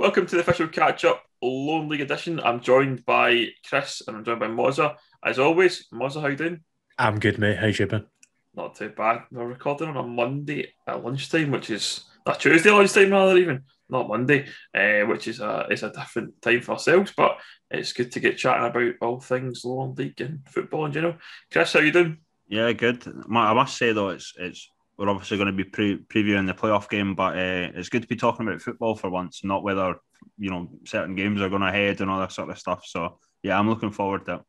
Welcome to the official Catchup Lowland League edition. I'm joined by Chris and I'm joined by Mozza. As always, Mozza, how you doing? I'm good, mate. How's you been? Not too bad. We're recording on a Monday at lunchtime, which is a Tuesday lunchtime rather even, not Monday, which is a different time for ourselves. But it's good to get chatting about all things Lowland League and football in general. Chris, how you doing? Yeah, good. I must say though, it's we're obviously going to be previewing the playoff game, but it's good to be talking about football for once, not whether certain games are going ahead and all that sort of stuff. So yeah, I'm looking forward to it.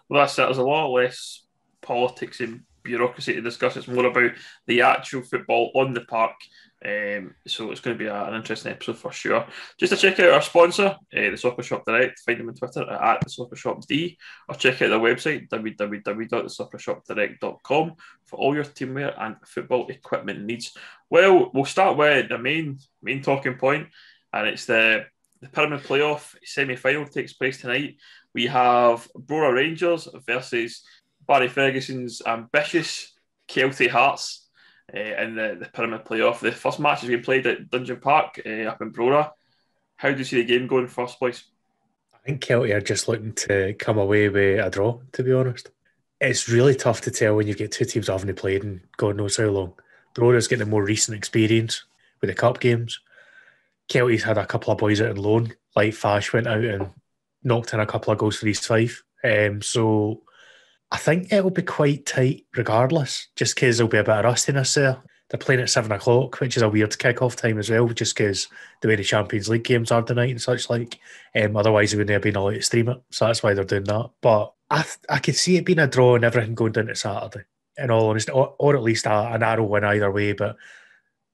Well, that's it. There's a lot less politics and bureaucracy to discuss. It's more about the actual football on the park. So it's going to be an interesting episode for sure. Just to check out our sponsor, the Soccer Shop Direct, find them on Twitter at the Soccer Shop D, or check out their website, www.thesoccershopdirect.com, for all your teamwear and football equipment needs. Well, we'll start with the main talking point, and it's the Pyramid Playoff semi-final takes place tonight. We have Brora Rangers versus Barry Ferguson's ambitious Kelty Hearts in the Pyramid Playoff. The first match has been played at Dungeon Park up in Brora. How do you see the game going first place? I think Kelty are just looking to come away with a draw, to be honest. It's really tough to tell when you get two teams that haven't played in God knows how long. Brora's getting a more recent experience with the cup games. Kelty's had a couple of boys out on loan, like Fash went out and knocked in a couple of goals for East Fife. So I think it'll be quite tight regardless, just because there'll be a bit of rustiness there. They're playing at 7 o'clock, which is a weird kick-off time as well, just because the way the Champions League games are tonight and such like. Otherwise, they wouldn't have been allowed to stream it, so that's why they're doing that. But I could see it being a draw and everything going down to Saturday, in all honesty, or at least a narrow win either way. But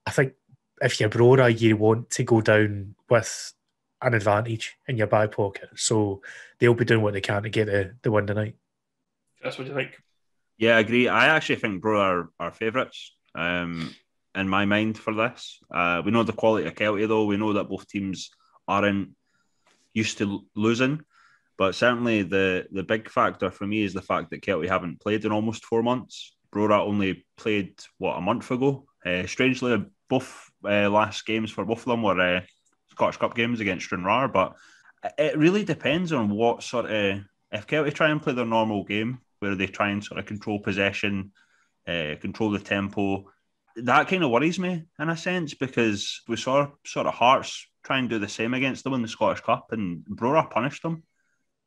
I think if you're Brora, you want to go down with an advantage in your back pocket. So they'll be doing what they can to get the win tonight. That's what you think? Yeah, I agree. I actually think Brora are favourites in my mind for this. We know the quality of Kelty, though. We know that both teams aren't used to losing. But certainly the big factor for me is the fact that Kelty haven't played in almost 4 months. Brora only played, a month ago? Strangely, both last games for both of them were Scottish Cup games against Stranraer. But it really depends on what sort of... If Kelty try and play their normal game, where they try and sort of control possession, control the tempo, that kind of worries me in a sense, because we saw sort of Hearts try and do the same against them in the Scottish Cup, and Brora punished them.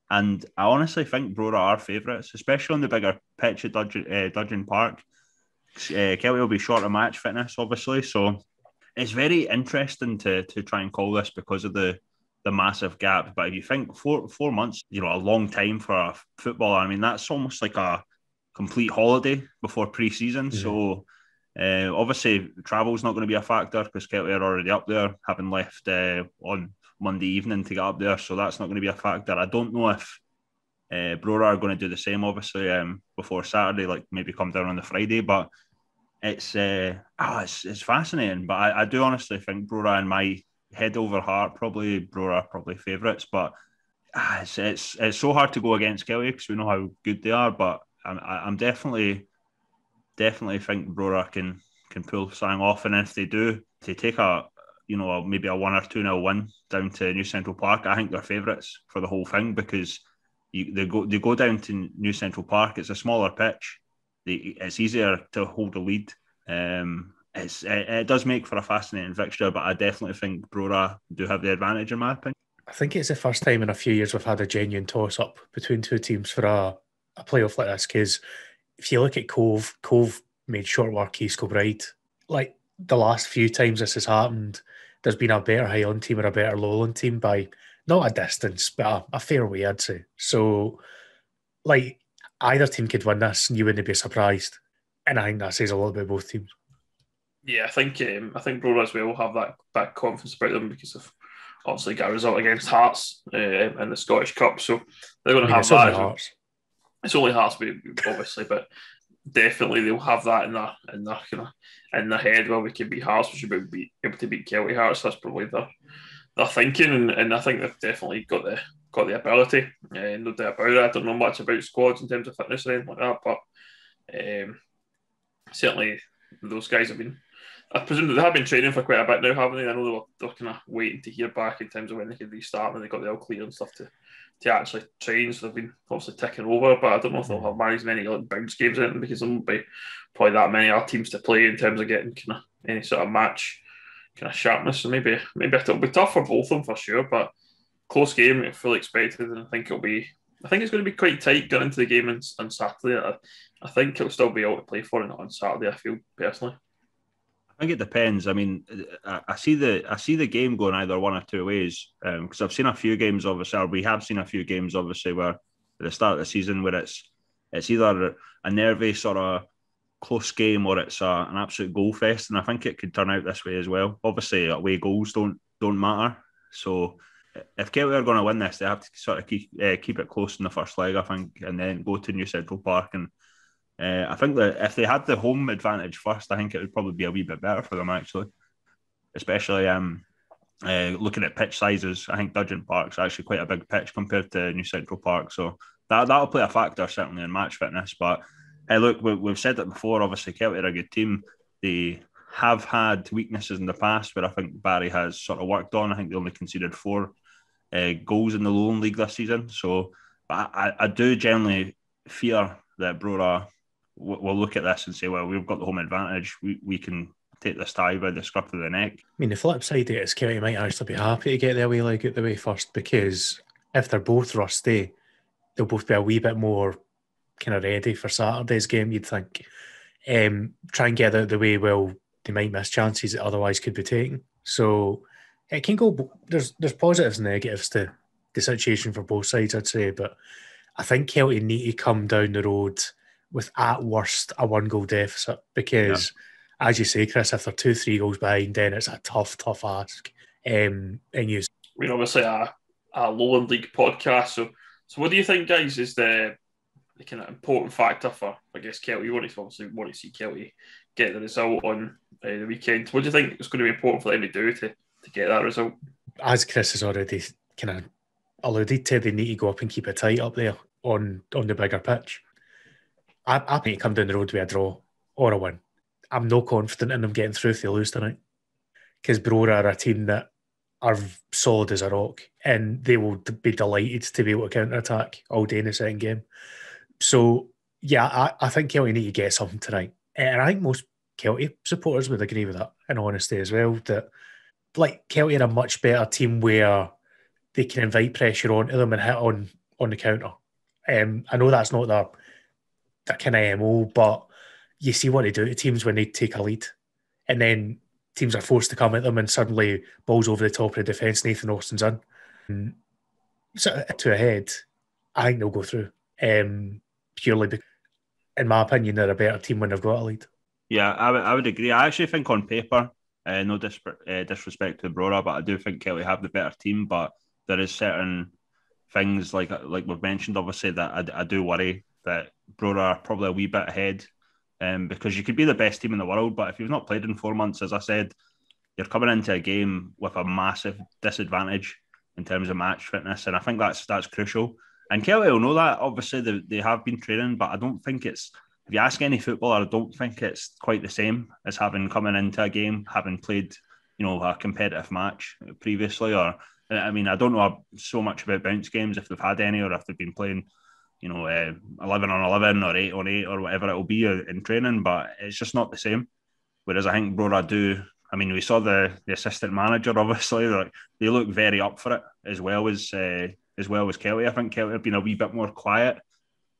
And I honestly think Brora are favourites, especially on the bigger pitch at Dungeon Park. Kelty will be short of match fitness, obviously, so it's very interesting to try and call this because of the massive gap. But if you think 4 months, a long time for a footballer, I mean, that's almost like a complete holiday before pre-season. Mm-hmm. So obviously travel's not going to be a factor because Kelty are already up there, having left on Monday evening to get up there. So that's not going to be a factor. I don't know if Brora are going to do the same, obviously, before Saturday, like maybe come down on the Friday. But it's fascinating. But I do honestly think Brora, in my head over heart, Brora favourites, but it's so hard to go against Kelty because we know how good they are. But I'm definitely think Brora can pull something off, and if they do, to take maybe a 1 or 2-0 win down to New Central Park, I think they're favourites for the whole thing, because they go down to New Central Park. It's a smaller pitch. It's easier to hold a lead. It does make for a fascinating fixture, but I definitely think Brora do have the advantage in my opinion. I think it's the first time in a few years we've had a genuine toss-up between two teams for a playoff like this, because if you look at Cove made short work East Kilbride. Like the last few times this has happened, there's been a better Highland team or a better Lowland team by not a distance, but a fair way, I'd say. So, like, either team could win this and you wouldn't be surprised. And I think that says a lot about both teams. Yeah, I think Brora as well have that confidence about them because they've obviously got a result against Hearts in the Scottish Cup, so they're going to have that. Hearts. It's only Hearts, obviously, but definitely they'll have that in their head. Well, we can beat Hearts, we should be able to beat Kelty Hearts. That's probably their thinking, and I think they've definitely got the ability. No doubt about it. I don't know much about squads in terms of fitness or anything like that, but certainly those guys have been I presume that they have been training for quite a bit now, haven't they? I know they were kind of waiting to hear back in terms of when they could restart, and they got the all clear and stuff to actually train. So they've been obviously ticking over, but I don't know if they'll have managed many like bounce games in because there won't be probably that many other teams to play in terms of getting kind of any sort of match kind of sharpness. So maybe it'll be tough for both of them for sure, but close game, fully expected, and I think it's going to be quite tight going into the game on Saturday. I think it'll still be all to play for on Saturday. I feel personally. I think it depends. I mean, I see the game going either one or two ways because I've seen a few games, obviously, or we have seen a few games, obviously, where at the start of the season where it's either a nervy sort of close game or it's an absolute goal fest, and I think it could turn out this way as well. Obviously, away goals don't matter, so if Kelty are going to win this, they have to sort of keep it close in the first leg, I think, and then go to New Central Park. And I think that if they had the home advantage first, I think it would probably be a wee bit better for them, actually. Especially looking at pitch sizes, I think Dudgeon Park's actually quite a big pitch compared to New Central Park. So that'll play a factor, certainly, in match fitness. But hey, look, we've said it before, obviously, Kelty are a good team. They have had weaknesses in the past, where I think Barry has sort of worked on. I think they only conceded 4 goals in the Lowland League this season. So I do generally fear that Brora will look at this and say, well, we've got the home advantage. We can take this tie by the scruff of the neck. I mean, the flip side of it is Kelty might actually be happy to get their away leg out the way first, because if they're both rusty, they'll both be a wee bit more kind of ready for Saturday's game, you'd think. Try and get out of the way, well, they might miss chances that otherwise could be taken. So it can go, there's positives and negatives to the situation for both sides, I'd say, but I think Kelty need to come down the road with, at worst, a 1-goal deficit, because as you say, Chris, if they're 2-3 goals behind, then it's a tough ask. We're obviously a Lowland League podcast, so what do you think, guys, is the kind of important factor for, I guess, Kelty? You want to see Kelty get the result on the weekend. What do you think is going to be important for them to do to get that result? As Chris has already kind of alluded to, they need to go up and keep it tight up there on the bigger pitch. I need to come down the road with a draw or a win. I'm not confident in them getting through if they lose tonight, because Brora are a team that are solid as a rock, and they will be delighted to be able to counter-attack all day in the second game. So, yeah, I think Kelty need to get something tonight. And I think most Kelty supporters would agree with that, in honesty as well, that like Kelty are a much better team where they can invite pressure onto them and hit on the counter. I know that's not their kind of MO, but you see what they do to teams when they take a lead, and then teams are forced to come at them, and suddenly balls over the top of the defence, Nathan Austin's in. So to a head, I think they'll go through. Purely because, in my opinion, they're a better team when they've got a lead. Yeah, I would agree. I actually think on paper, no disrespect to Brora, but I do think Kelty have the better team. But there is certain things like we've mentioned, obviously, that I do worry that Brora are probably a wee bit ahead. Because you could be the best team in the world, but if you've not played in 4 months, as I said, you're coming into a game with a massive disadvantage in terms of match fitness, and I think that's crucial. And Kelty will know that. Obviously, they have been training, but I don't think it's, if you ask any footballer, I don't think it's quite the same as coming into a game, having played, a competitive match previously. Or, I mean, I don't know so much about bounce games, if they've had any, or if they've been playing 11 on 11 or 8 on 8 or whatever it will be in training, but it's just not the same. Whereas I think Brora do. I mean, we saw the assistant manager, obviously, they look very up for it, as well as Kelty. I think Kelty have been a wee bit more quiet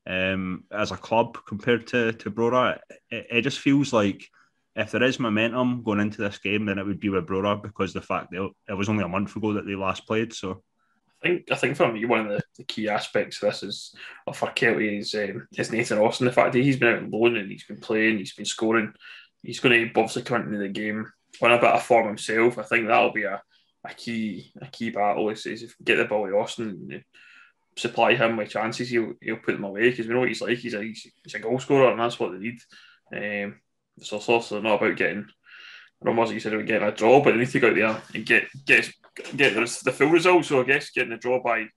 as a club compared to Brora. It just feels like if there is momentum going into this game, then it would be with Brora, because the fact that it was only a month ago that they last played. So I think for me, one of the key aspects of this is, for Kelty, is Nathan Austin. The fact that he's been out on loan and he's been playing, he's been scoring, he's going to obviously come into the game on a bit of form himself. I think that'll be a key battle. Is if we get the ball to Austin, supply him with chances, he'll put them away, because we know what he's like. He's a goal scorer, and that's what they need. So it's also not about getting, I don't know what you said about getting a draw, but they need to go out there and get the full result. So I guess getting the draw by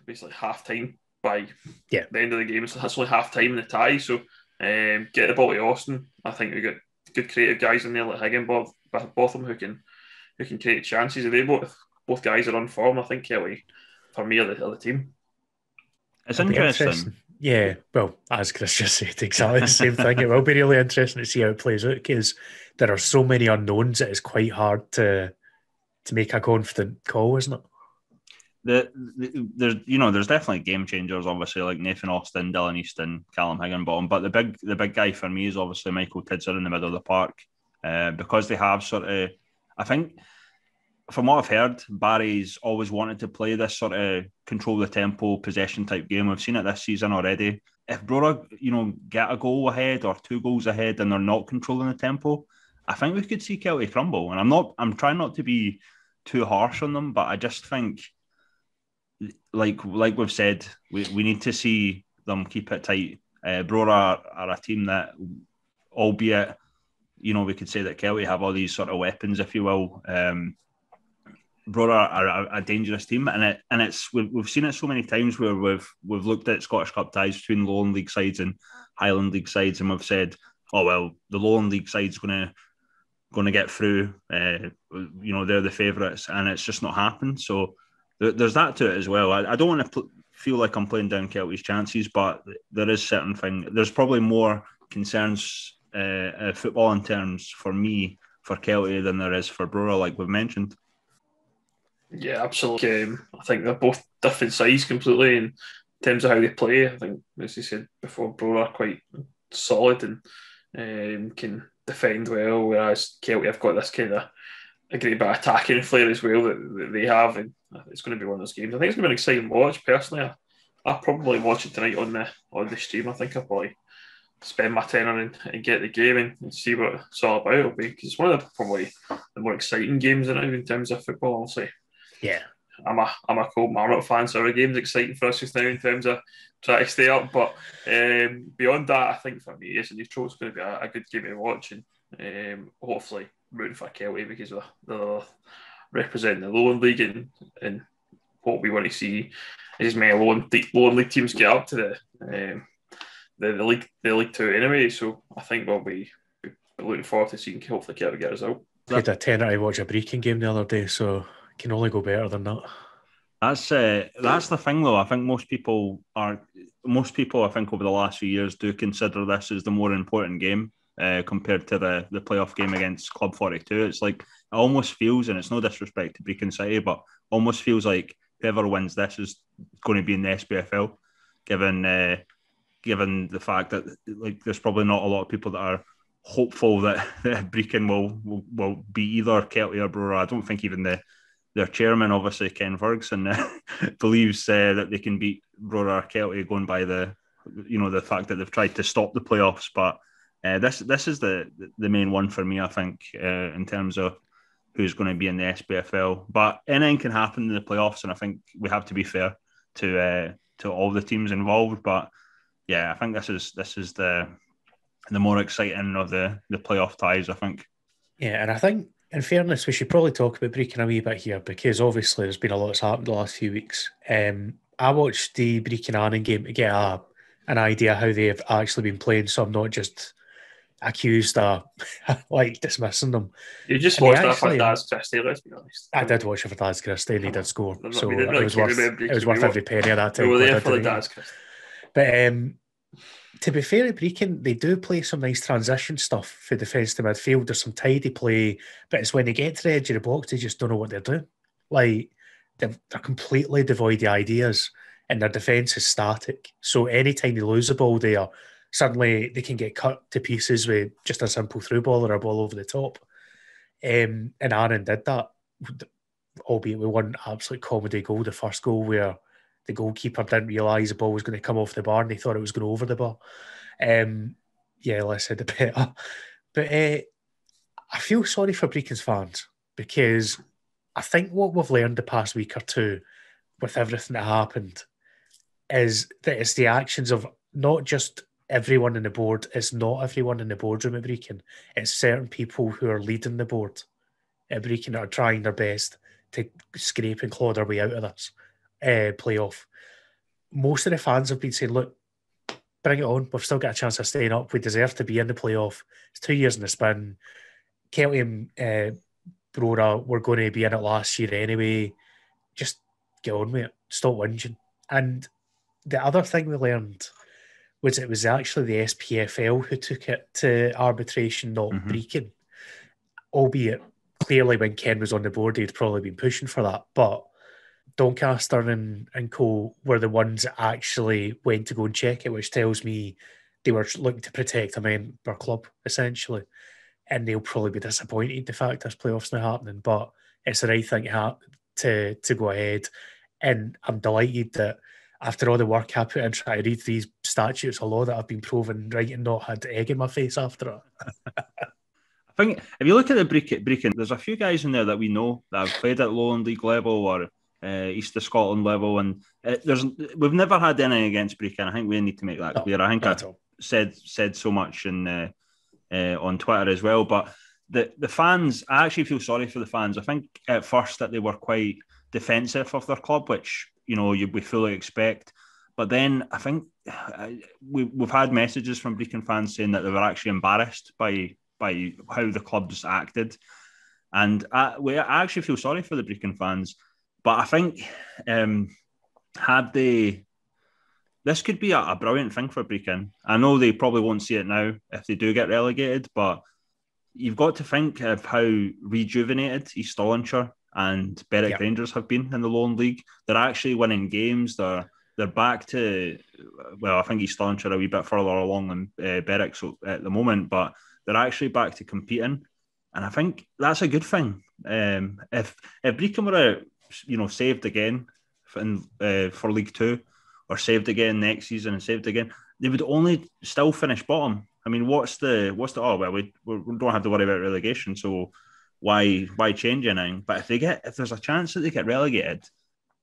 basically half time by the end of the game. So that's only half time in the tie. So get the ball to Austin. I think we got good creative guys in there like Higginbotham who can create chances. They both guys are on form. I think Kelty, for me, are the team. It's interesting. Yeah, well, as Chris just said, exactly the same thing. It will be really interesting to see how it plays out because there are so many unknowns that it's quite hard to make a confident call, isn't it? There's definitely game changers, obviously, like Nathan Austin, Dylan Easton, Callum Higginbottom. But the big guy for me is obviously Michael Tidser in the middle of the park, because they have sort of, I think, from what I've heard, Barry's always wanted to play this sort of control the tempo, possession type game. We've seen it this season already. If Brora, get a goal ahead or 2 goals ahead and they're not controlling the tempo, I think we could see Kelty crumble. And I'm trying not to be too harsh on them, but I just think, like we've said, we need to see them keep it tight. Brora are a team that, albeit, we could say that Kelty have all these sort of weapons, if you will. Brora are a dangerous team, and we've seen it so many times where we've looked at Scottish Cup ties between Lowland League sides and Highland League sides, and we've said, oh well, the Lowland League side's going to get through. They're the favourites, and it's just not happened. So there's that to it as well. I don't want to feel like I'm playing down Kelty's chances, but there is certain thing. There's probably more concerns football in terms for me for Kelty than there is for Brora, like we've mentioned. Yeah, absolutely. I think they're both different sides completely in terms of how they play. I think, as you said before, Brora are quite solid and can defend well, whereas Kelty have got this kind of a great bit of attacking flair as well that they have, and it's going to be one of those games. I think it's going to be an exciting watch. Personally, I'll probably watch it tonight on the stream. I think I'll probably spend my tenner and get the game and see what it's all about. It'll be because it's one of probably the more exciting games now in terms of football. Obviously. Yeah, I'm a Colt Marmot fan, so our game's exciting for us just now in terms of trying to stay up. But beyond that, I think for me, as a neutral, it's going to be a good game to watch, and hopefully rooting for Kelty because they're representing the Lowland League and what we want to see is as many Lowland League teams get up to the League Two anyway. So I think we'll be looking forward to seeing hopefully Kelty get us out. I had a tenner to watch a Brechin game the other day, so can only go better than that. That's the thing, though. I think most people, I think, over the last few years do consider this as the more important game compared to the playoff game against Club 42. It's like, it almost feels, and it's no disrespect to Brechin City, but almost feels like whoever wins this is going to be in the SPFL, given the fact that there's probably not a lot of people that are hopeful that Brechin will be either Kelty or Brora. I don't think even their chairman, obviously Ken Ferguson, believes that they can beat Brora or Kelty going by the fact that they've tried to stop the playoffs. But this is the main one for me, I think, in terms of who's going to be in the SPFL. But anything can happen in the playoffs, and I think we have to be fair to all the teams involved. But yeah, I think this is the more exciting of the playoff ties, I think. Yeah, and I think, in fairness, we should probably talk about Brechin a wee bit here because obviously there's been a lot that's happened the last few weeks. I watched the Brechin Annan game to get an idea how they've actually been playing, so I'm not just accused of dismissing them. You just watched that for Daz Christie, let's be honest. I did watch it for Daz Christie and he did score. So it was worth every penny of that time. We were there for the Daz Christie. But to be fair to Brechin, they do play some nice transition stuff for defence to midfield. There's some tidy play, but it's when they get to the edge of the box, they just don't know what they're doing. They're completely devoid of ideas and their defence is static. So anytime they lose the ball there, suddenly they can get cut to pieces with just a simple through ball or a ball over the top. And Annan did that, albeit with one absolute comedy goal, the first goal where the goalkeeper didn't realise the ball was going to come off the bar and he thought it was going over the bar. Less said the better. But I feel sorry for Brechin's fans because I think what we've learned the past week or two with everything that happened is that it's the actions of not just everyone in the board. It's not everyone in the boardroom at Brechin. It's certain people who are leading the board at Brechin that are trying their best to scrape and claw their way out of this playoff. Most of the fans have been saying, look, bring it on. We've still got a chance of staying up. We deserve to be in the playoff. It's 2 years in the spin. Kelty and Brora were going to be in it last year anyway. Just get on with it. Stop whinging. And the other thing we learned was it was actually the SPFL who took it to arbitration, not Brechin. Albeit, clearly when Ken was on the board, he'd probably been pushing for that. But Doncaster and co were the ones that actually went to go and check it, which tells me they were looking to protect a member club, essentially. And they'll probably be disappointed the fact this playoff's not happening. But it's the right thing to go ahead. And I'm delighted that after all the work I put in trying to read these statutes of law that I've been proven right and not had egg in my face after it. I think if you look at the Brechin, there's a few guys in there that we know that have played at Lowland League level or East of Scotland level, and we've never had anything against Brechin. I think we need to make that clear. I think I said so much on Twitter as well. But the fans, I actually feel sorry for the fans. I think at first that they were quite defensive of their club, which we fully expect. But then I think we've had messages from Brechin fans saying that they were actually embarrassed by how the club's acted, and I actually feel sorry for the Brechin fans. But I think this could be a brilliant thing for Brechin. I know they probably won't see it now if they do get relegated, but you've got to think of how rejuvenated East Stirlingshire and Berwick Rangers have been in the Lowland League. They're actually winning games. They're back to, well, I think East Stirlingshire are a wee bit further along than Berwick at the moment, but they're actually back to competing. And I think that's a good thing. If Brechin were saved again for League Two, or saved again next season and saved again, they would only still finish bottom. I mean, what's the we don't have to worry about relegation, so why change anything? But if there's a chance that they get relegated,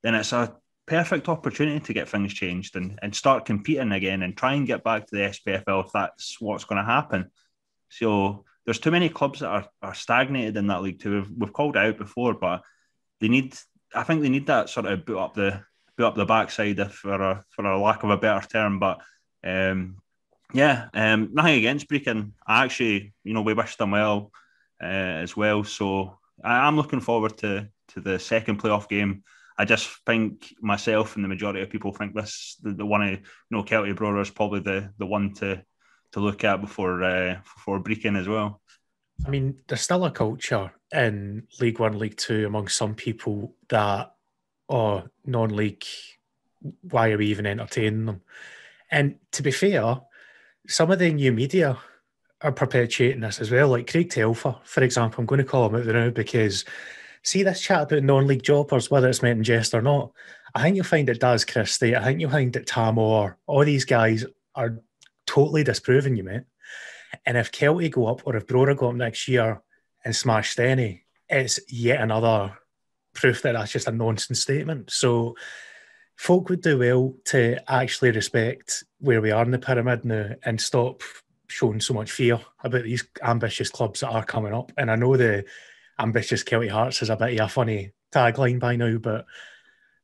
then it's a perfect opportunity to get things changed and start competing again and try and get back to the SPFL if that's what's going to happen. So there's too many clubs that are stagnated in that League Two. We've called it out before, but I think they need that sort of boot up the backside, for a lack of a better term. But nothing against Brechin. I actually, we wish them well as well. So I'm looking forward to the second playoff game. I just think myself and the majority of people think the one of Kelty Brora is probably the one to look at before Brechin as well. I mean, there's still a culture in League One, League Two among some people that, non-league, why are we even entertaining them? And to be fair, some of the new media are perpetuating this as well. Like Craig Telfer, for example, I'm going to call him out now because see this chat about non-league jobbers, whether it's meant in jest or not, I think you'll find it Daz Christie, I think you'll find it Tam Orr, all these guys are totally disproving you, mate. And if Kelty go up or if Brora go up next year and smash Stenny, it's yet another proof that that's just a nonsense statement. So folk would do well to actually respect where we are in the pyramid now and stop showing so much fear about these ambitious clubs that are coming up. And I know the ambitious Kelty Hearts is a bit of a funny tagline by now, but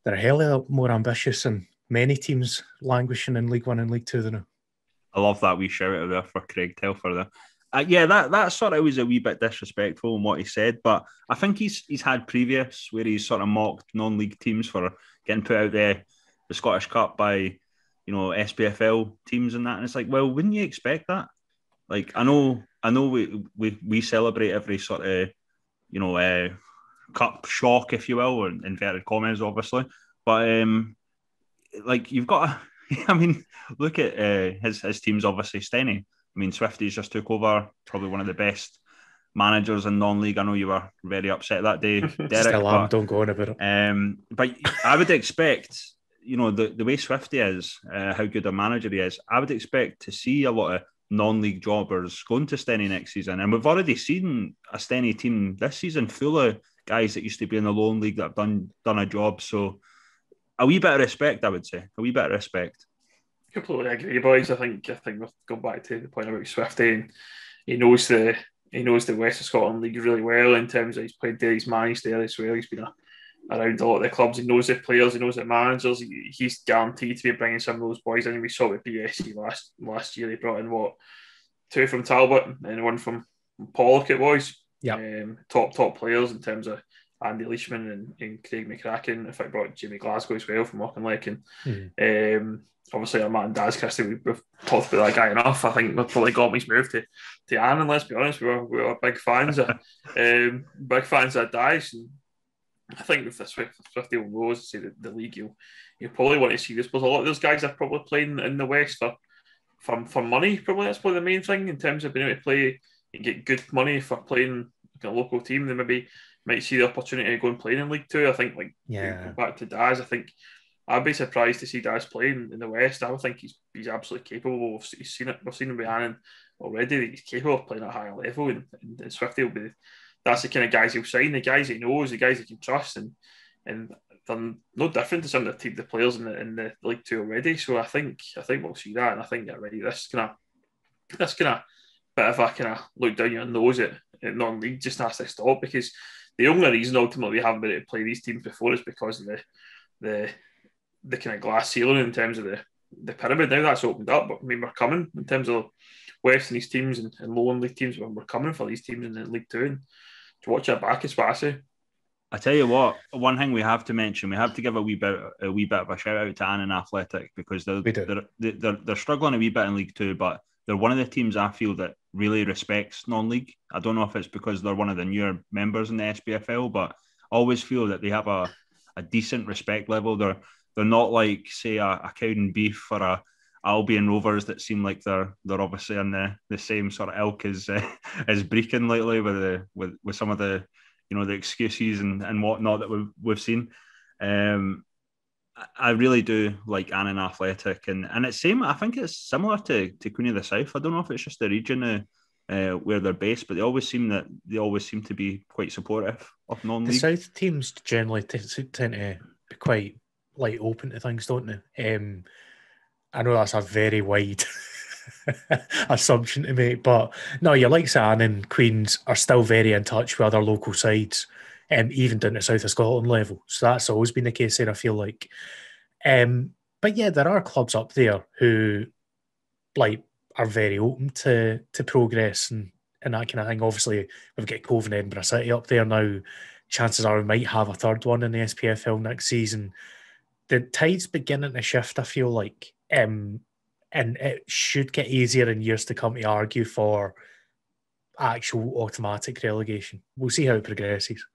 they're a hell of a lot more ambitious than many teams languishing in League One and League Two than now. I love that wee shout out there for Craig Telfer there. That sort of was a wee bit disrespectful in what he said, but I think he's had previous where he's sort of mocked non-league teams for getting put out there the Scottish Cup by SPFL teams and that, and it's like, well, wouldn't you expect that? Like, I know we celebrate every sort of cup shock, if you will, or inverted commas, obviously, but like you've got to. I mean, look at his teams, obviously, Stenny. I mean, Swifties just took over, probably one of the best managers in non-league. I know you were very upset that day, Derek. Still am, don't go on about it. But I would expect, the way Swifty is, how good a manager he is, I would expect to see a lot of non-league jobbers going to Stenny next season. And we've already seen a Stenny team this season full of guys that used to be in the Lowland League that have done a job. So, a wee bit of respect, I would say. A wee bit of respect. Completely agree, boys. I think we've gone back to the point about Swifty, and he knows the West of Scotland League really well in terms of he's played there, he's managed there as well. He's been around a lot of the clubs. He knows the players, he knows the managers. He's guaranteed to be bringing some of those boys in. We saw with BSC last year. He brought in two from Talbot and one from Pollock. It was top players in terms of Andy Leishman and Craig McCracken. In fact, brought Jamie Glasgow as well from Auchinleck. And obviously our man Daz Christie, we've talked about that guy enough. I think we've probably got his move to Annan. Let's be honest, we were big fans of Daz. And I think with the Swifty Rose, say the league, you'll probably want to see this. Because a lot of those guys are probably playing in the West for money. Probably that's probably the main thing in terms of being able to play and get good money for playing like a local team. They maybe might see the opportunity to go and play in League Two. I think go back to Daz. I think I'd be surprised to see Daz playing in the West. I would think he's absolutely capable. We've seen it. We've seen him with Annan already. He's capable of playing at a higher level, and Swifty will be. That's the kind of guys he'll sign. The guys he knows, the guys he can trust, and they're no different to some of the players in the League Two already. So I think we'll see that, and I think this kind of bit of a kind of look down your nose at non-league just has to stop, because the only reason ultimately we haven't been able to play these teams before is because of the kind of glass ceiling in terms of the pyramid. Now that's opened up, but I mean, we're coming in terms of West and East teams and Lowland League teams. We're coming for these teams in the League Two, and to watch our back is what I say. I tell you what, one thing we have to mention, we have to give a wee bit of a shout out to Annan Athletic, because they're struggling a wee bit in League Two, but they're one of the teams I feel that really respects non-league. I don't know if it's because they're one of the newer members in the SPFL, but I always feel that they have a decent respect level. They're not like, say, a Cowdenbeath or a Albion Rovers that seem like they're obviously in the same sort of ilk as Brechin lately with some of the the excuses and whatnot that we've seen. I really do like Annan Athletic, and it's same. I think it's similar to Queen of the South. I don't know if it's just the region where they're based, but they always seem to be quite supportive of non-league. The South teams generally tend to be quite open to things, don't they? I know that's a very wide assumption to make, but no, your likes of Annan, Queens are still very in touch with other local sides, even down to South of Scotland level. So that's always been the case there, I feel like. But yeah, there are clubs up there who are very open to progress and that kind of thing. Obviously, we've got Cove and Edinburgh City up there now. Chances are we might have a third one in the SPFL next season. The tide's beginning to shift, I feel like. And it should get easier in years to come to argue for actual automatic relegation. We'll see how it progresses.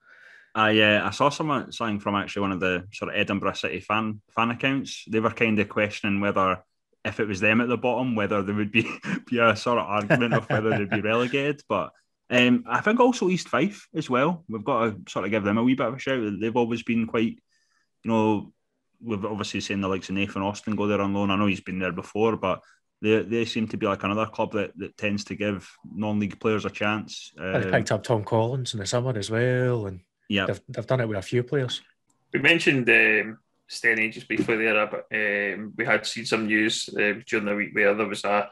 I saw something from actually one of the sort of Edinburgh City fan accounts. They were kind of questioning whether, if it was them at the bottom, whether there would be a sort of argument of whether they'd be relegated. But I think also East Fife as well. We've got to sort of give them a wee bit of a shout. They've always been quite, we've obviously seen the likes of Nathan Austin go there on loan. I know he's been there before, but they seem to be like another club that tends to give non-league players a chance. They picked up Tom Collins in the summer as well, and they've done it with a few players. We mentioned Stenny just briefly there, but we had seen some news during the week where there was an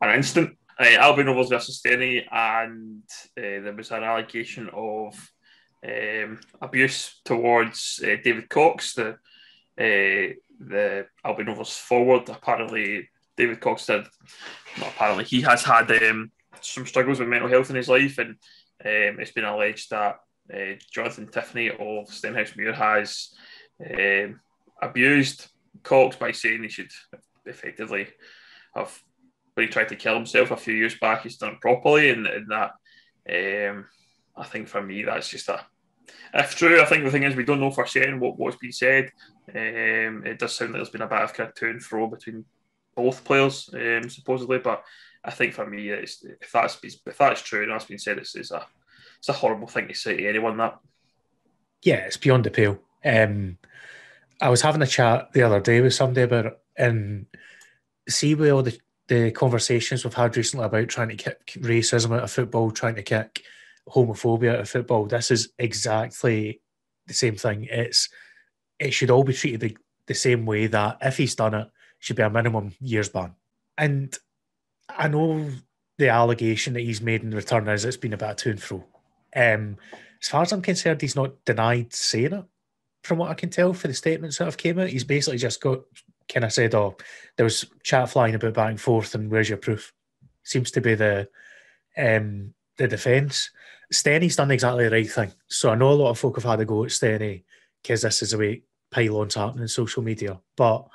incident, Albion Rovers versus Stenny, and there was an allegation of abuse towards David Cox, the Albion Rovers forward. Apparently, David Cox he has had some struggles with mental health in his life, and it's been alleged that Jonathan Tiffany of Stenhousemuir has abused Cox by saying he should effectively have, when he tried to kill himself a few years back, he's done it properly, and that I think for me that's just if true. I think the thing is we don't know for certain what's been said. It does sound like there's been a bit of kind of to and fro between both players, supposedly, but I think for me, if that's true and that's been said, it's a horrible thing to say to anyone. That it's beyond the pale. I was having a chat the other day with somebody about it, and see with all the conversations we've had recently about trying to kick racism out of football, trying to kick homophobia out of football, this is exactly the same thing. It should all be treated the same way, that if he's done it should be a minimum year's ban. And I know the allegation that he's made in return is it's been a bit to and fro. As far as I'm concerned, he's not denied saying it from what I can tell for the statements that have came out, he's basically just got kind of said, "Oh, there was chat flying about back and forth, and where's your proof?" Seems to be the defence. Stenny's done exactly the right thing. So I know a lot of folk have had a go at Stenny because this is the way pylons happen in social media. But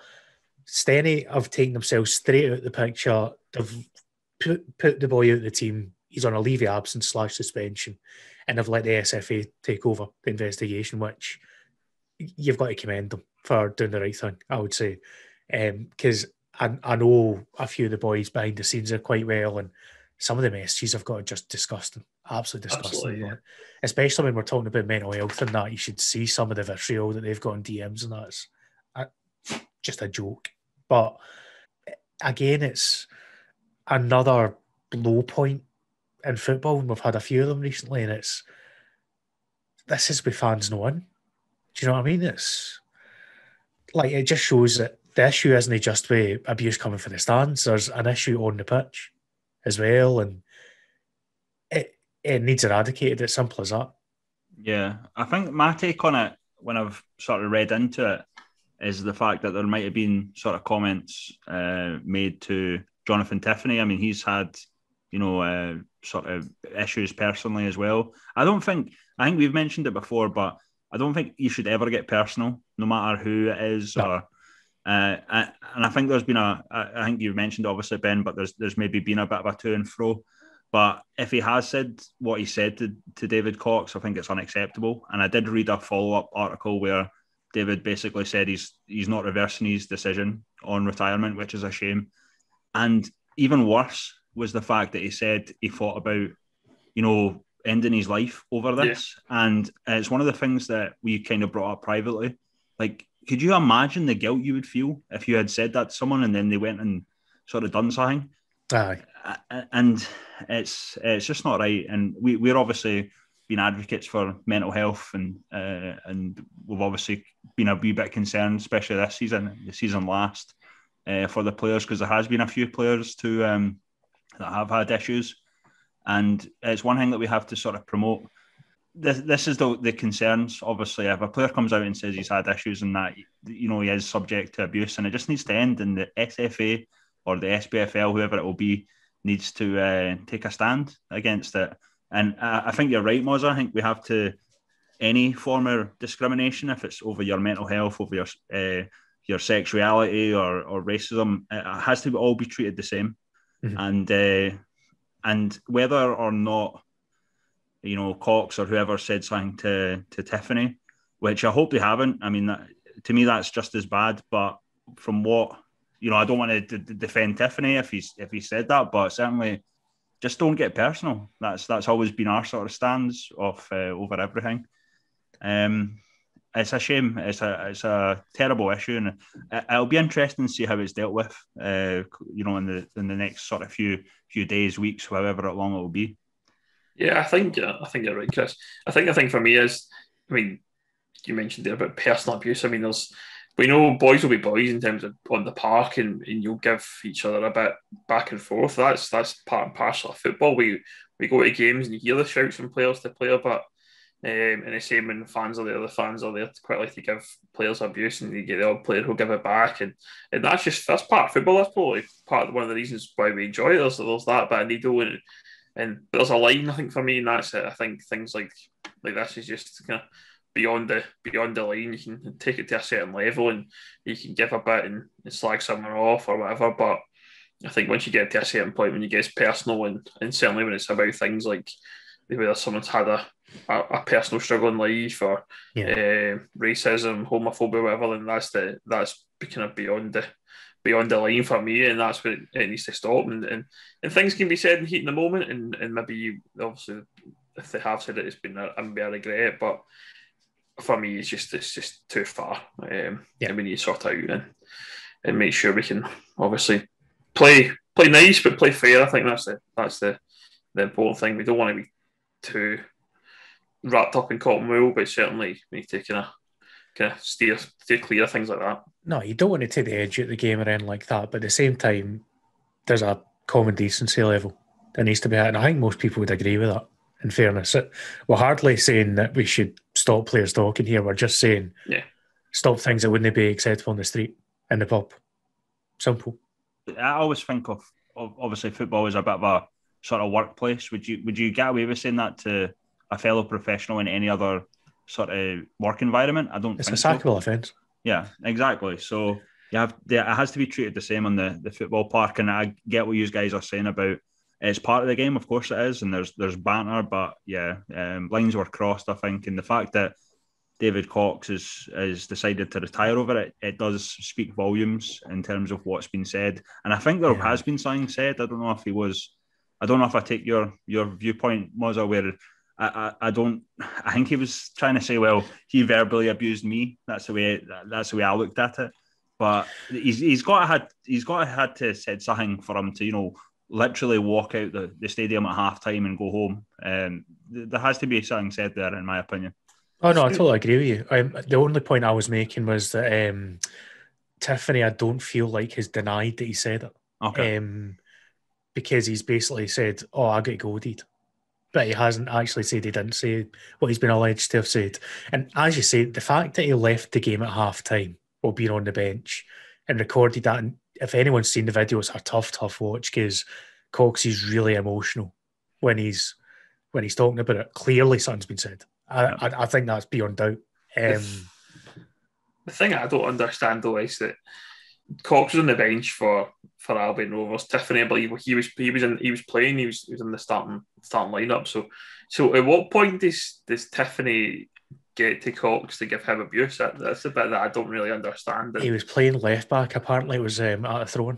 Stenny have taken themselves straight out of the picture. They've put the boy out of the team. He's on a leave of absence / suspension. And they've let the SFA take over the investigation, which you've got to commend them for doing the right thing, I would say. Because I know a few of the boys behind the scenes are quite well, and some of the messages have got just disgusting, absolutely disgusting. Absolutely, yeah. Especially when we're talking about mental health and that, you should see some of the vitriol that they've got in DMs, and that's just a joke. But again, it's another low point in football, and we've had a few of them recently, and this is with fans no in. Do you know what I mean? It's like, it just shows that the issue isn't just with abuse coming from the stands. There's an issue on the pitch as well, and it needs eradicated. It's simple as that. Yeah, I think my take on it, when I've sort of read into it, is the fact that there might have been sort of comments made to Jonathan Tiffany. I mean, he's had, sort of issues personally as well. I think we've mentioned it before, but I don't think you should ever get personal, no matter who it is. No. And I think there's been I think you've mentioned obviously, Ben, but there's maybe been a bit of a to and fro. But if he has said what he said to David Cox, I think it's unacceptable. And I did read a follow-up article where David basically said he's not reversing his decision on retirement, which is a shame. And even worse was the fact that he said he thought about, ending his life over this. Yeah. And it's one of the things that we kind of brought up privately. Like, could you imagine the guilt you would feel if you had said that to someone and then they went and sort of done something? Aye. And it's just not right. And we're obviously been advocates for mental health, and we've obviously been a wee bit concerned, especially this season, the season last, for the players, because there has been a few players that have had issues. And it's one thing that we have to sort of promote. This is the concerns. Obviously, if a player comes out and says he's had issues and that, he is subject to abuse, and it just needs to end. And the SFA or the SPFL, whoever it will be, needs to take a stand against it. And I think you're right, Moz. I think we have to, any form of discrimination, if it's over your mental health, over your sexuality or racism, it has to all be treated the same. Mm-hmm. And whether or not, Cox or whoever said something to Tiffany, which I hope they haven't. I mean, to me, that's just as bad. But from what, I don't want to defend Tiffany if he said that, but certainly just don't get personal. That's always been our sort of stance of over everything. It's a shame. It's a terrible issue, and it'll be interesting to see how it's dealt with. In the next sort of few days, weeks, however long it will be. Yeah, I think you're right, Chris. I think the thing for me is, you mentioned there about personal abuse. We know boys will be boys in terms of on the park, and you'll give each other a bit back and forth. That's part and parcel of football. We go to games and you hear the shouts from players to player, but and the same when the fans are there quickly to give players abuse, and you get the odd player who'll give it back, and that's part of football. That's probably one of the reasons why we enjoy it. There's that bit of needle, and there's a line, I think, for me, and that's it. I think things like this is just kind of beyond the line. You can take it to a certain level, and you can give a bit and slag someone off or whatever. But I think once you get to a certain point when you get personal, and certainly when it's about things like whether someone's had a personal struggle in life or racism, homophobia, whatever, then that's kind of beyond the line for me, and that's where it needs to stop. And things can be said in heat in the moment, and maybe obviously if they have said it, it's been a regret it, but for me it's just too far. And we need to sort out and make sure we can obviously play nice but play fair. I think that's the important thing. We don't want to be too wrapped up in cotton wool, but certainly we need to kind of steer clear of things like that. No, you don't want to take the edge out of the game or anything like that, but at the same time, there's a common decency level that needs to be hit, and I think most people would agree with that. in fairness. We're hardly saying that we should stop players talking here. We're just saying stop things that wouldn't be acceptable in the street, in the pub. Simple. I always think of obviously football as a bit of a sort of workplace. Would you get away with saying that to a fellow professional in any other sort of work environment? I don't think so. It's a sackable offence. Yeah, exactly. So it has to be treated the same on the football park. And I get what you guys are saying about it's part of the game, of course it is, and there's banter, but lines were crossed, I think, and the fact that David Cox has decided to retire over it, it does speak volumes in terms of what's been said. And I think there has been something said. I don't know if I take your viewpoint, Mozza, where I think he was trying to say, well, he verbally abused me. That's the way I looked at it. But he's got to had to said something for him to, literally walk out the stadium at half time and go home. There has to be something said there, in my opinion. Oh, no, I totally agree with you. The only point I was making was that Tiffany, I don't feel like has denied that he said it. Okay. Because he's basically said, I got goaded. But he hasn't actually said he didn't say what he's been alleged to have said. And as you say, the fact that he left the game at half time while being on the bench and recorded that, and if anyone's seen the video, it's a tough watch because Cox is really emotional when he's talking about it. Clearly something's been said. I think that's beyond doubt. The thing I don't understand though is that Cox was on the bench for Albion Rovers. Tiffany, I believe he was playing. He was in the starting lineup. So at what point does Tiffany get to Cox to give him abuse? That's the bit that I don't really understand. He was playing left back. Apparently, it was at a throw-in.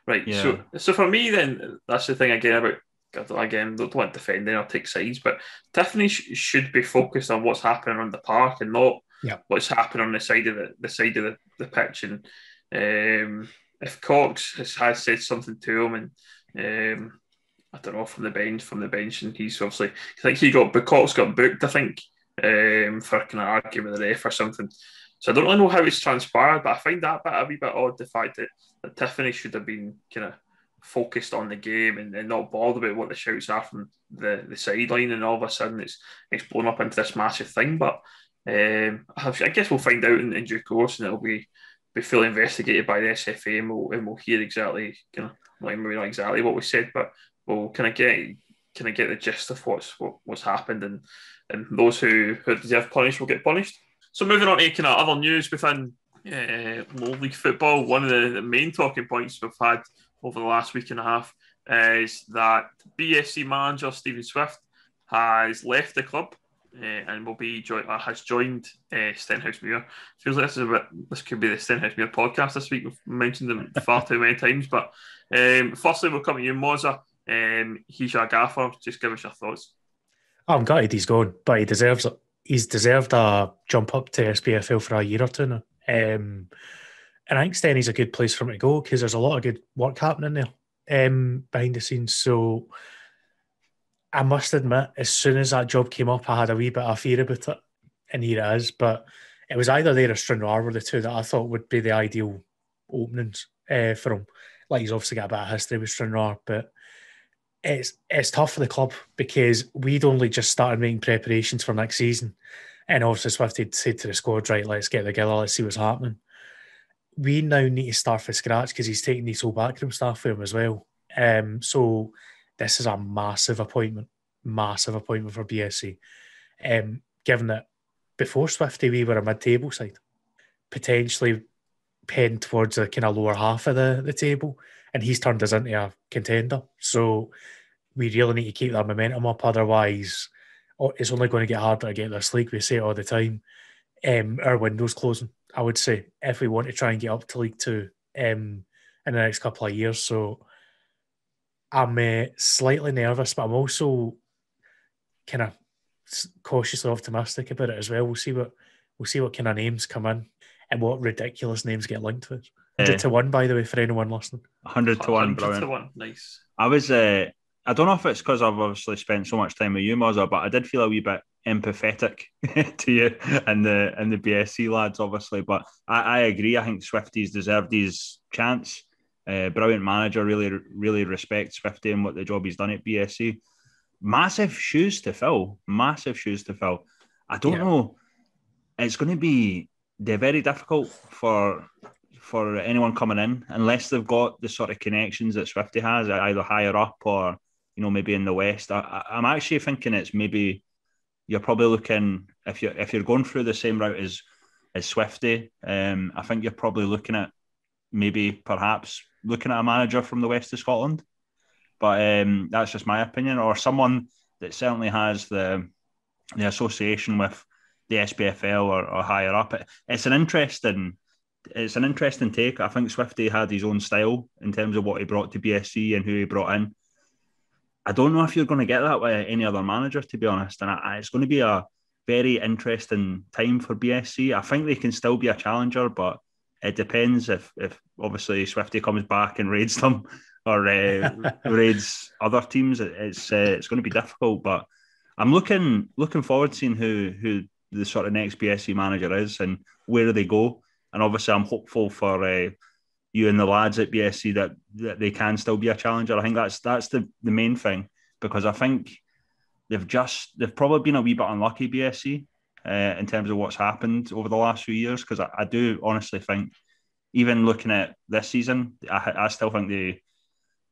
Right. Yeah. So for me, then that's the thing again. Don't want to defend or take sides, but Tiffany should be focused on what's happening on the park and not what's happening on the side of the pitch. And if Cox has said something to him, and I don't know, from the bench, and he's obviously, I think Cox got booked, I think, for kind of arguing with the ref or something. So I don't really know how it's transpired, but I find that a wee bit odd, the fact that Tiffany should have been kind of focused on the game and not bothered about what the shouts are from the sideline, and all of a sudden it's blown up into this massive thing. But I guess we'll find out in due course, and it'll be fully investigated by the SFA, and we'll hear exactly, maybe not exactly what we said, but we'll kind of get the gist of what's happened, and those who deserve punished will get punished. So moving on to kind of other news within low league football, one of the main talking points we've had over the last week and a half is that BSC manager Stephen Swift has left the club and has joined Stenhousemuir. Feels like this could be the Stenhousemuir podcast this week. We've mentioned them far too many times. But firstly, we'll come to you, Mozza. He's your gaffer. Just give us your thoughts. I'm gutted he's gone, but he deserves it. He's deserved a jump up to SPFL for a year or two now. And I think Stenny's a good place for him to go because there's a lot of good work happening there behind the scenes. So I must admit, as soon as that job came up, I had a wee bit of fear about it. And here it is. But it was either there or Stranraer were the two that I thought would be the ideal openings for him. Like, he's obviously got a bit of history with Stranraer, but it's tough for the club because we'd only just started making preparations for next season. And obviously Swift had said to the squad, right, let's get together, let's see what's happening. We now need to start from scratch because he's taking these whole backroom staff for him as well. So this is a massive appointment for BSC. Given that before Swifty, we were a mid-table side, potentially heading towards the kind of lower half of the table, and he's turned us into a contender. So we really need to keep that momentum up, otherwise it's only going to get harder to get this league. We say it all the time. Our window's closing, I would say, if we want to try and get up to League Two in the next couple of years. So I'm slightly nervous, but I'm also kind of cautiously optimistic about it as well. We'll see what kind of names come in and what ridiculous names get linked to it. 100 to 1, by the way, for anyone listening. 100 to 1, brilliant. 100 to 1, nice. I was, I don't know if it's because I've obviously spent so much time with you, Mozza, but I did feel a wee bit empathetic to you and the BSC lads, obviously. But I agree. I think Swifties deserved his chance. Brilliant manager. Really respect Swifty and what the job he's done at BSC. massive shoes to fill. Massive shoes to fill. I don't know. It's going to be very difficult for anyone coming in unless they've got the sort of connections that Swifty has, either higher up or maybe in the West. I'm actually thinking it's maybe you're probably looking if you're going through the same route as Swifty. I think you're probably looking at perhaps looking at a manager from the West of Scotland, but that's just my opinion, or someone that certainly has the association with the SPFL or higher up. It's an interesting take. I think Swifty had his own style in terms of what he brought to BSC and who he brought in. I don't know if you're going to get that with any other manager, to be honest, and it's going to be a very interesting time for BSC. I think they can still be a challenger, but it depends if obviously Swifty comes back and raids them or raids other teams. It's going to be difficult, but I'm looking forward to seeing who the sort of next BSC manager is and where they go. And obviously, I'm hopeful for you and the lads at BSC that they can still be a challenger. I think that's the main thing, because I think they've probably been a wee bit unlucky, BSC, in terms of what's happened over the last few years. Because I do honestly think, even looking at this season, I still think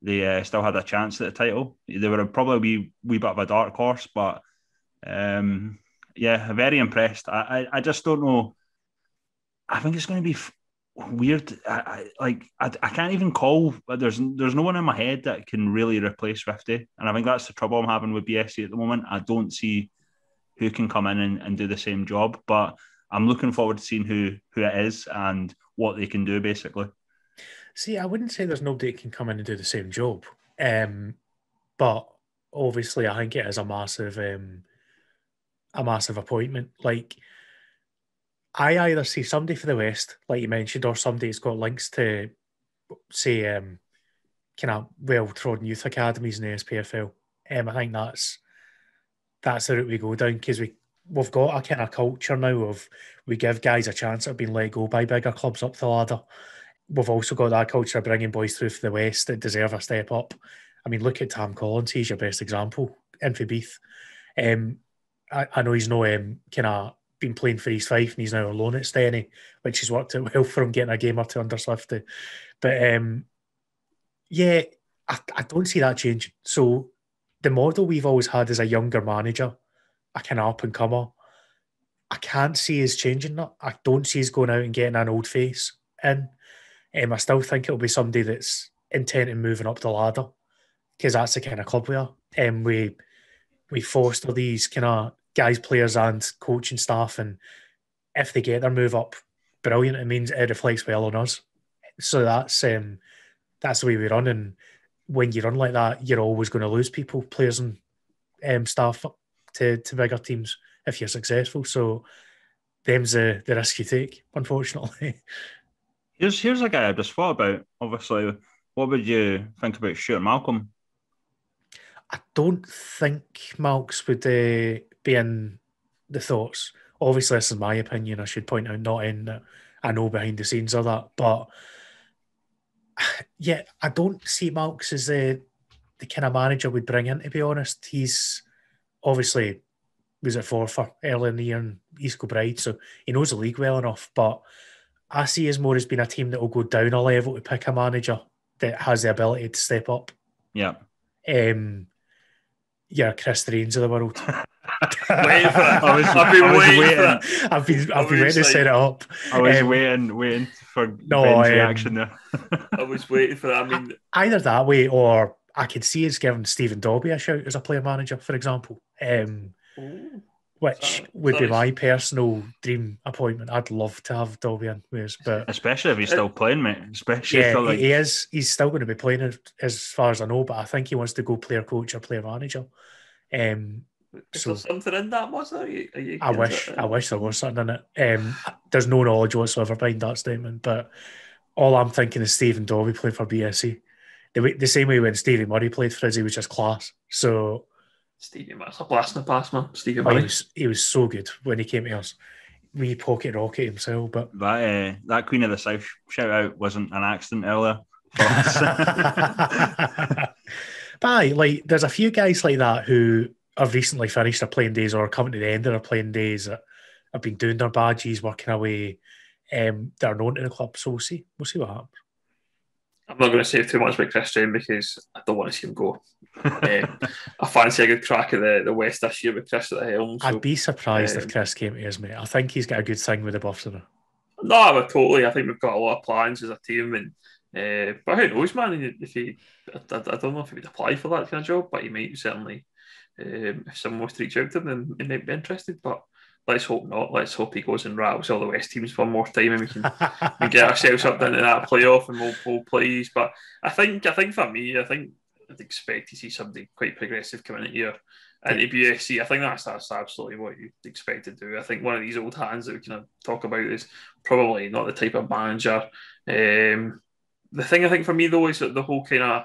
they still had a chance at the title. They were probably a wee bit of a dark horse, but very impressed. I just don't know. I think it's going to be weird. I can't even call. There's no one in my head that can really replace Swifty, and I think that's the trouble I'm having with BSC at the moment. I don't see who can come in and do the same job, but I'm looking forward to seeing who it is and what they can do, basically. See, I wouldn't say there's nobody that can come in and do the same job, but obviously I think it is a massive appointment. Like, I either see somebody for the West, like you mentioned, or somebody who's got links to, say, kind of well-trodden youth academies in the SPFL. I think that's the route we go down, because we've got a kind of culture now of we give guys a chance that have been let go by bigger clubs up the ladder. We've also got that culture of bringing boys through for the West that deserve a step up. I mean, look at Tam Collins. He's your best example in for Beath. I know he's no kind of been playing for East Fife and he's now alone at Stenny, which has worked out well for him, getting a game or two under Swifty. But I don't see that changing. So the model we've always had as a younger manager, a kind of up and comer, I can't see us changing that. I don't see us going out and getting an old face in. I still think it'll be somebody that's intent in moving up the ladder, because that's the kind of club we are. We foster these kind of guys, players and coaching staff, and if they get their move up, brilliant. It means it reflects well on us. So that's the way we run. And when you run like that, you're always going to lose people, players and staff to bigger teams if you're successful. So them's the risk you take, unfortunately. Here's a guy I just thought about. Obviously, what would you think about Stuart Malcolm? I don't think Malks would be in the thoughts. Obviously, this is my opinion. I should point out, not in that I know behind the scenes of that. But yeah, I don't see Malks as the kind of manager we'd bring in, to be honest. He's obviously was at Forfar early in the year in East Kilbride, so he knows the league well enough. But I see as more as being a team that will go down a level to pick a manager that has the ability to step up. Yeah. Chris Drains of the world. Waiting for it. I've been waiting. I've been waiting to set it up. I was waiting for Ben's reaction there. I was waiting for that. I mean, either that way, or I could see us giving Stephen Dobby a shout as a player manager, for example. Which would be my personal dream appointment. I'd love to have Dobby in, but especially if he's still playing, mate. He is. He's still going to be playing, as far as I know. But I think he wants to go player coach or player manager. Is there something in that, was there? I wish there was something in it. There's no knowledge whatsoever behind that statement, but all I'm thinking is Stephen Dobby playing for BSC. The same way when Stevie Murray played for us, he was just class. So Stevie Murray's a blast in the past, man. Stevie Murray. He was so good when he came to us. Wee pocket rocket himself, but that Queen of the South shout out wasn't an accident earlier. But But like, there's a few guys like that who have recently finished their playing days or are coming to the end of their playing days that have been doing their badges, working away, that are known to the club. So we'll see. We'll see what happens. I'm not going to say too much about Chris Strain because I don't want to see him go. I fancy a good crack at the West this year with Chris at the helm. So, I'd be surprised if Chris came to us, mate. I think he's got a good thing with the Buffs. No, but totally. I think we've got a lot of plans as a team, and but who knows, man? If he, I don't know if he would apply for that kind of job, but he might certainly. If someone wants to reach out to him, then he might be interested. But let's hope not. Let's hope he goes and rattles all the West teams one more time, and we can get ourselves up into that playoff, and we'll play. But I think for me, I'd expect to see somebody quite progressive coming in here. And to BSC, I think that's absolutely what you'd expect to do. I think one of these old hands that we can talk about is probably not the type of manager. The thing I think for me though is that the whole kind of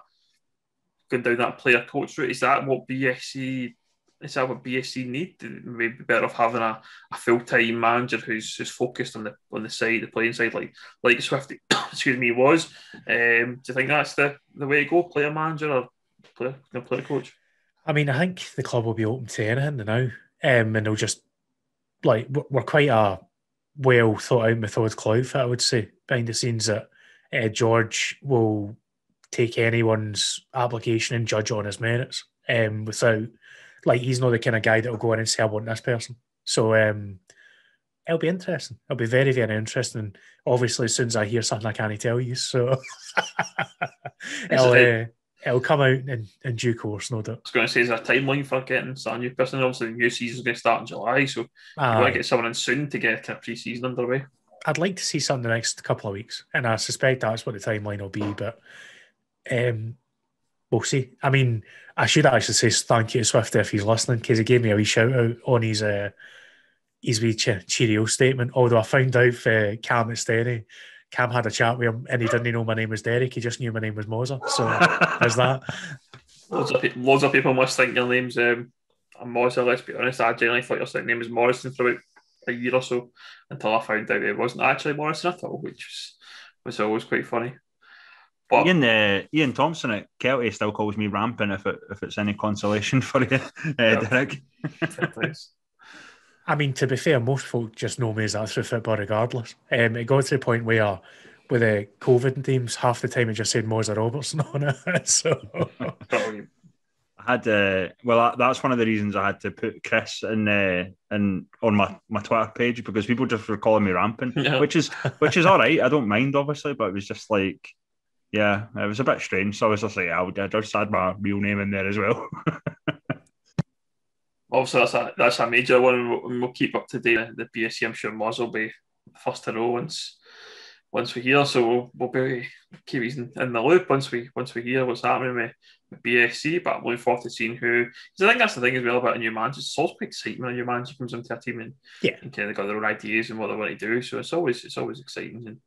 going down that player coach route, is that what BSC need? Maybe better off having a full time manager who's focused on the side, the playing side, like Swifty, excuse me, was. Do you think that's the way to go, player manager or player coach? I mean, I think the club will be open to anything now, and they'll just we're quite a well thought out methodical outfit, I would say, behind the scenes. That George will take anyone's application and judge on his merits, without he's not the kind of guy that will go in and say I want this person. So it'll be interesting. It'll be very, very interesting. And obviously, as soon as I hear something, I can't tell you. So it'll come out in due course, no doubt. I was going to say, is there a timeline for getting a new person? Obviously, the new season's going to start in July, so you want to get someone in soon to get kind of pre-season underway. I'd like to see something the next couple of weeks, and I suspect that's what the timeline will be, but we'll see. I mean, I should actually say thank you to Swifty if he's listening, because he gave me a wee shout out on his wee cheerio statement, although I found out for Cam at Stenny, Cam had a chat with him and he didn't know my name was Derek, he just knew my name was Moser. So there's that. Loads of people must think your name's Moser, let's be honest. I generally thought your name was Morrison for about a year or so until I found out it wasn't actually Morrison at all, which was always quite funny. But Ian Thompson at Kelty still calls me Rampant if it's any consolation for you, Derek. I mean, to be fair, most folk just know me as that through football regardless. It got to the point where with the COVID teams, half the time it just said Moser Robertson on it. So I had that's one of the reasons I had to put Chris in on my Twitter page, because people just were calling me Rampant, which is all right. I don't mind, obviously, but it was just like, yeah, it was a bit strange. So I was just like, I just had my real name in there as well. Obviously, that's a major one, and we'll keep up to date. The BSC, I'm sure Moz will be first to know once we hear. So we'll be keep in the loop once we hear what's happening with BSC. But I'm looking forward to seeing who. Because I think that's the thing as well about a new manager. It's always quite exciting when a new manager comes into a team and kind of got their own ideas and what they want to do. So it's always exciting,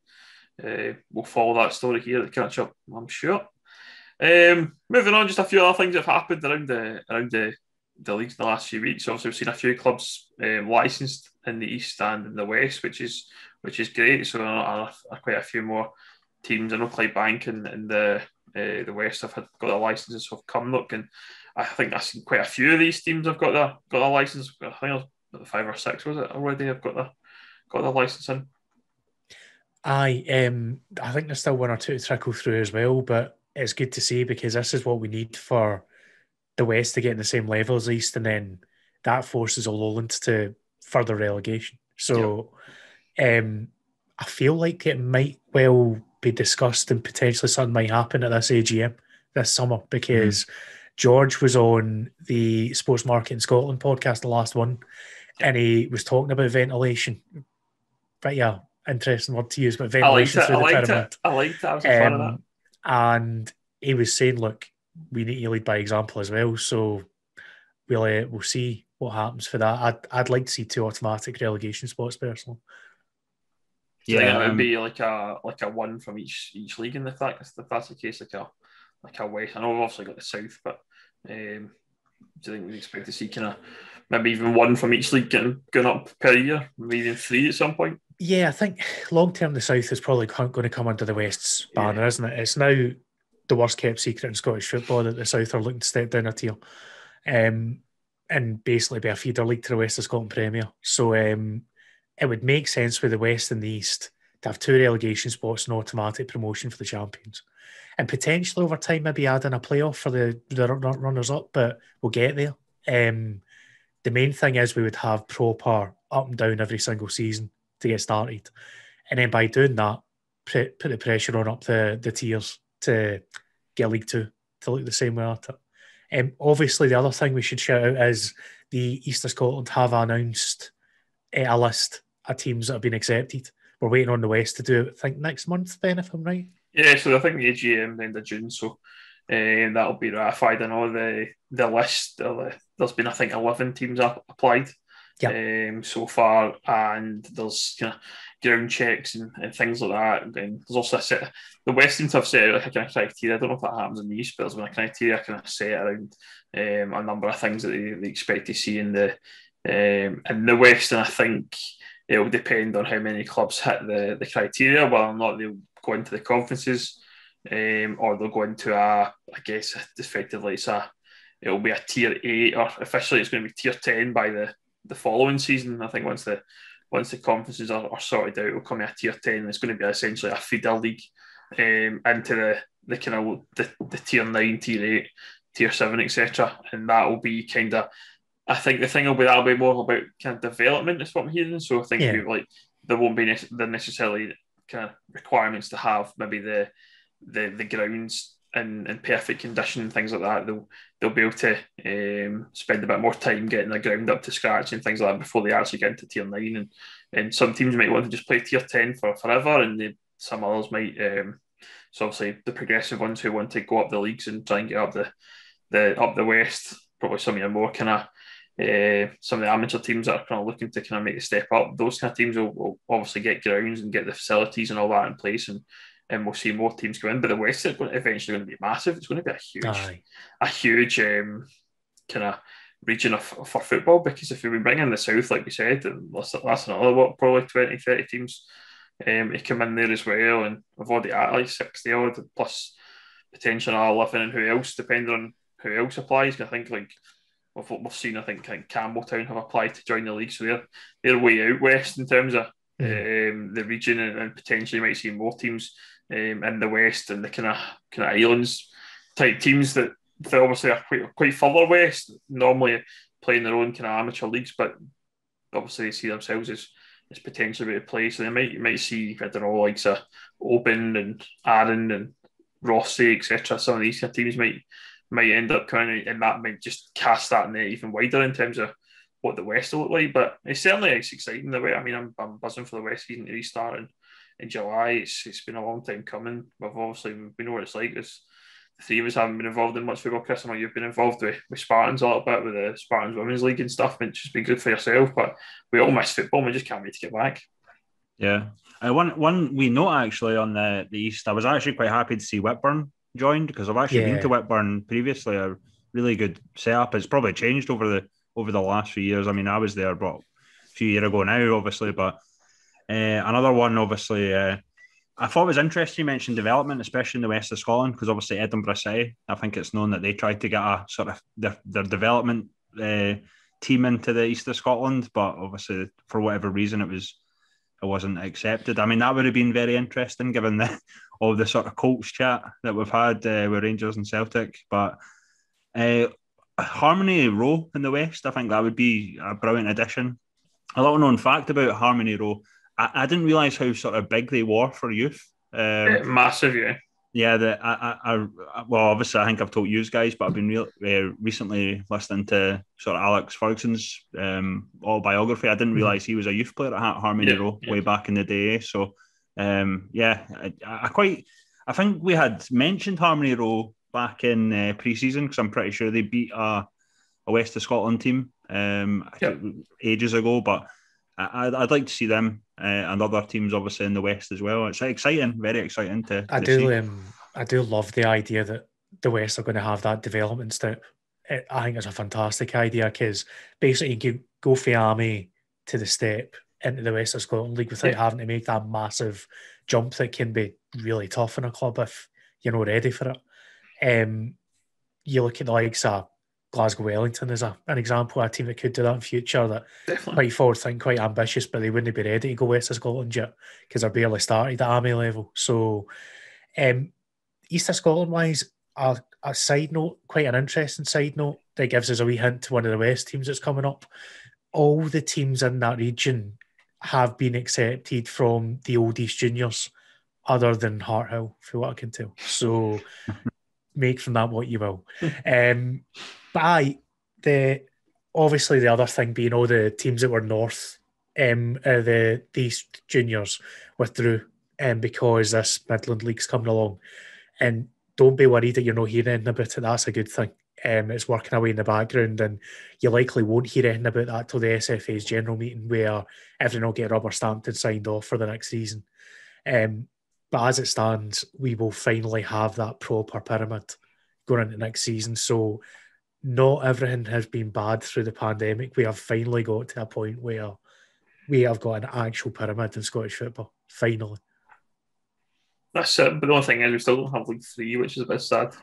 and we'll follow that story here at Catchup, I'm sure. Moving on, just a few other things that have happened around the leagues in the last few weeks. Obviously, we've seen a few clubs licensed in the east and in the west, which is great. So quite a few more teams. I know Clydebank in the west have got their licenses of Cumnock, and I think I've seen quite a few of these teams have got their license. I think it was 5 or 6, was it already? Have got their license in. I think there's still 1 or 2 to trickle through as well, but it's good to see, because this is what we need for the West to get in the same level as East, and then that forces a Lowlands to further relegation. So I feel like it might well be discussed and potentially something might happen at this AGM this summer, because George was on the Sports Market in Scotland podcast, the last one, and he was talking about ventilation. But yeah, interesting word to use, but ventilation through the pyramid. I liked it. I was a fan of that. And he was saying, look, we need to lead by example as well. So we'll see what happens for that. I'd like to see 2 automatic relegation spots personally. Yeah, it would be like a 1 from each league, and if that's the case, like a West. I know we've obviously got the South, but do you think we'd expect to see kind of maybe even 1 from each league going up per year, maybe even 3 at some point? Yeah, I think long term the South is probably going to come under the West's banner, isn't it? It's now the worst kept secret in Scottish football that the South are looking to step down a tier, and basically be a feeder league to the West of Scotland Premier. So it would make sense with the West and the East to have 2 relegation spots and automatic promotion for the champions. And potentially over time, maybe add in a playoff for the runners-up, but we'll get there. The main thing is we would have proper up and down every single season to get started. And then by doing that, put the pressure on up the tiers to get League Two to look the same way at it. Obviously, the other thing we should shout out is the East of Scotland have announced a list of teams that have been accepted. We're waiting on the West to do it, I think, next month, Ben, if I'm right. Yeah, so I think the AGM end of June, so that'll be ratified. I know the list, there's been, I think, 11 teams applied so far, and there's kind of ground checks and things like that. And there's also a set, the West seems to have set out like a kind of criteria. I don't know if that happens in the East, but there's been a criteria kind of set around a number of things that they expect to see in the West, and I think it will depend on how many clubs hit the criteria, whether or not they'll go into the conferences, or they'll go into I guess effectively it'll be a tier 8, or officially it's going to be tier 10 by the following season. I think once the conferences are sorted out, it'll come a tier 10. It's going to be essentially a feeder league into the kind of the tier 9, tier 8, tier 7, etc. And that will be kind of, I think the thing that'll be more about kind of development, is what I'm hearing. So I think there won't be necessarily kind of requirements to have maybe the grounds in perfect condition and things like that. They'll be able to spend a bit more time getting the ground up to scratch and things like that before they actually get into tier 9. And some teams might want to just play tier 10 for forever, and some others might. So obviously the progressive ones who want to go up the leagues and try and get up the West, probably some of your more kind of some of the amateur teams that are kind of looking to kind of make the step up. Those kind of teams will obviously get grounds and get the facilities and all that in place, and we'll see more teams go in. But the West is eventually going to be massive. It's going to be a huge kind of region for football, because if we bring in the South, like we said, and that's another probably 20, 30 teams to come in there as well, and we've already at like 60 odd plus potential 11, and who else, depending on who else applies. I think like we've seen, I think Campbelltown have applied to join the league, so they're way out west in terms of the region, and potentially might see more teams in the West and the kind of islands type teams that obviously are quite further west, normally playing their own kind of amateur leagues, but obviously they see themselves as potentially able to play. So you might see, I don't know, like Oban and Arran and Rossi, etc. Some of these kind of teams might end up coming, and that might just cast that net even wider in terms of what the West will look like. But it's exciting the way. I mean, I'm buzzing for the West season to restart in July. It's been a long time coming. We know what it's like. The three of us haven't been involved in much football. Chris, I know you've been involved with Spartans a little bit, with the Spartans Women's League and stuff, which has been good for yourself. But we all miss football. We just can't wait to get back. Yeah. One we note actually on the East, I was actually quite happy to see Whitburn joined, because I've actually been to Whitburn previously. A really good setup. It's probably changed over the last few years. I mean, I was there a few years ago now, obviously, but another one, obviously, I thought it was interesting you mentioned development, especially in the west of Scotland, because obviously Edinburgh City, I think it's known that they tried to get a sort of their development team into the east of Scotland, but obviously for whatever reason it wasn't accepted. I mean, that would have been very interesting given all the sort of Colts chat that we've had with Rangers and Celtic. But Harmony Row in the West, I think that would be a brilliant addition. A little known fact about Harmony Row, I didn't realise how sort of big they were for youth. Massive, yeah. Yeah, well, obviously, I think I've told you guys, but I've been recently listening to sort of Alex Ferguson's autobiography. I didn't realise he was a youth player at Harmony Row way back in the day. So, I think we had mentioned Harmony Row back in pre-season, because I'm pretty sure they beat a West of Scotland team ages ago. But I'd like to see them and other teams, obviously, in the West as well. It's exciting, very exciting to see. I do love the idea that the West are going to have that development step. I think it's a fantastic idea, because basically you go from Army to the step into the West of Scotland League without having to make that massive jump that can be really tough in a club if you're not ready for it. You look at the likes of Glasgow Wellington as an example of a team that could do that in future, that Definitely. quite forward think, quite ambitious, but they wouldn't be ready to go West of Scotland yet because they're barely started at army level. So East of Scotland wise, a side note, quite an interesting side note that gives us a wee hint to one of the West teams that's coming up. All the teams in that region have been accepted from the old East Juniors, other than Harthill, for what I can tell. So make from that what you will. But obviously the other thing being all the teams that were north, the East Juniors withdrew because this Midland League's coming along. And don't be worried that you're not hearing anything about it. That's a good thing. It's working away in the background, and you likely won't hear anything about that till the SFA's general meeting, where everything will get rubber stamped and signed off for the next season. But as it stands, we will finally have that proper pyramid going into next season. So not everything has been bad through the pandemic. We have finally got to a point where we have got an actual pyramid in Scottish football. Finally. That's it. But the only thing is we still don't have League 3, which is a bit sad.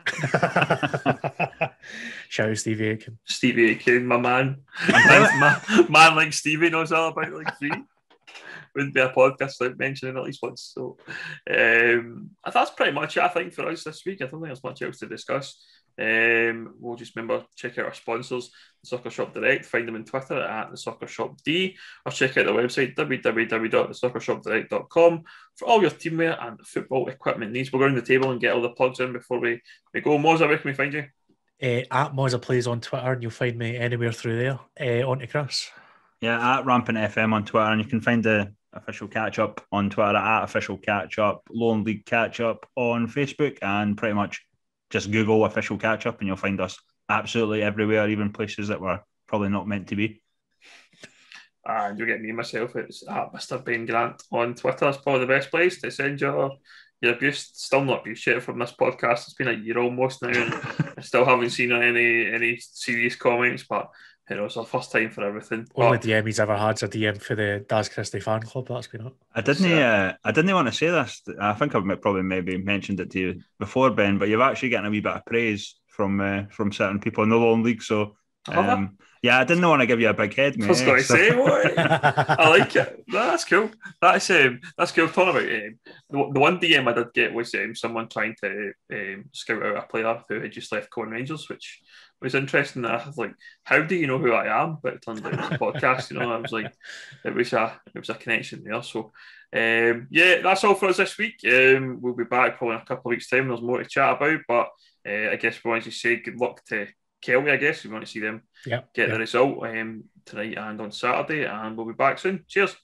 Shout out Stevie Aiken. Stevie Aiken, my man. man like Stevie knows all about League 3. Wouldn't be a podcast without mentioning it at least once. So that's pretty much it, I think, for us this week. I don't think there's much else to discuss. We'll just remember, check out our sponsors, the Soccer Shop Direct. Find them on Twitter at the Soccer Shop D, or check out their website www.thesoccershopdirect.com for all your teamwear and football equipment needs. We'll go around the table and get all the plugs in before we go. Moza, where can we find you? At Moza Plays on Twitter, and you'll find me anywhere through there. On to Chris. Yeah, at Rampant FM on Twitter, and you can find the official Catchup on Twitter at official Catchup, Lowland League Catchup on Facebook, and pretty much just Google official Catchup and you'll find us absolutely everywhere, even places that we're probably not meant to be. And you'll get me myself. It's at Mr. Ben Grant on Twitter. It's probably the best place to send your abuse. Still not abuse yet from this podcast. It's been a year almost now, and I still haven't seen any serious comments, but you know, it's our first time for everything. Only DM he's ever had's a DM for the Daz Christie fan club. That's been up. I didn't want to say this. I think I've probably maybe mentioned it to you before, Ben, but you've actually getting a wee bit of praise from certain people in the Lowland League. So, yeah, I didn't want to give you a big head, mate. I was going to say, what? I like it. No, that's cool. That's cool. Talking about the one DM I did get was someone trying to scout out a player who had just left Cowan Rangers, which was interesting. I was like, how do you know who I am? But it turns out it's a podcast, you know. I was like, it was a connection there. So yeah, that's all for us this week. We'll be back probably in a couple of weeks' time. There's more to chat about, but I guess we want to say good luck to Kelty. I guess we want to see them get the result tonight and on Saturday, and we'll be back soon. Cheers.